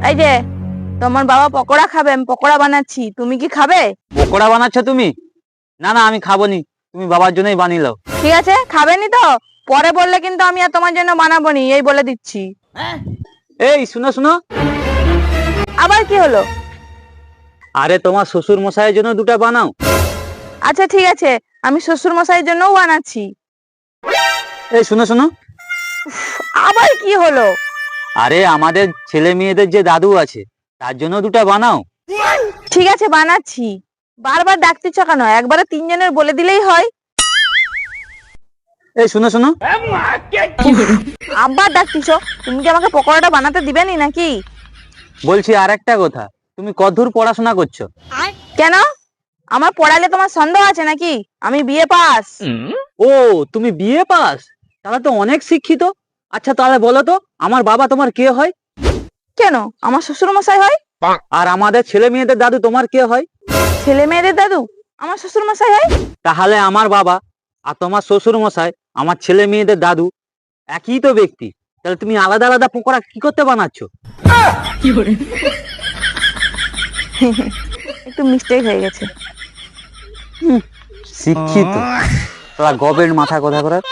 এই যে তোমার বাবা পকোড়া খাবে, আমি পকোড়া বানাচ্ছি, তুমি কি খাবে? পকোড়া বানাচ্ছ তুমি? না না, আমি খাবো নি, তুমি বাবার জন্যই বানিয়ে লাও। ঠিক আছে, খাবে নি তো? পরে বললে কিন্তু আমি আর তোমার জন্য বানাবো নি, এই বলে দিচ্ছি। এই শুনো শুনো, আবার কি হলো? আরে তোমার শ্বশুর মশাইয়ের জন্য দুটো বানাও। আচ্ছা ঠিক আছে, আমি শ্বশুর মশাইয়ের জন্যও বানাচ্ছি। এই শুনো শুনো, আবার কি হলো? আরে আমাদের ছেলে মেয়েদের যে দাদু আছে তার জন্য দুটো বানাও। ঠিক আছে বানাচ্ছি, বারবার ডাকতেছ কেন? একবারে তিনজনের বলে দিলেই হয়। এই শুনো শুনো, আবার ডাকতেছ? তুমি কি আমাকে পকোড়াটা বানাতে দিবেনি নাকি? বলছি আর একটা কথা, তুমি কতদূর পড়াশোনা করছো? কেন? আমার পড়ালে তোমার সন্দেহ আছে নাকি? আমি বিএ পাস। ও, তুমি বিএ পাস? তাহলে তো অনেক শিক্ষিত। আচ্ছা তাহলে বলো তো, আমার বাবা তোমার কে হয়? কেন? আমার শ্বশুর মশাই হয়। আর আমাদের ছেলে মেয়েদের দাদু তোমার কে হয়? ছেলে মেয়েদের দাদু আমার শ্বশুর মশাই হয়। তাহলে আমার বাবা আর তোমার শ্বশুর মশাই আমার ছেলে মেয়েদের দাদু একই তো ব্যক্তি। তাহলে তুমি আলাদা আলাদা পকোড়া কি করতে বানাচ্ছো? একটু মিস্টেক হয়ে গেছে। শিক্ষিত, তোরা গবের মাথা কথা করার।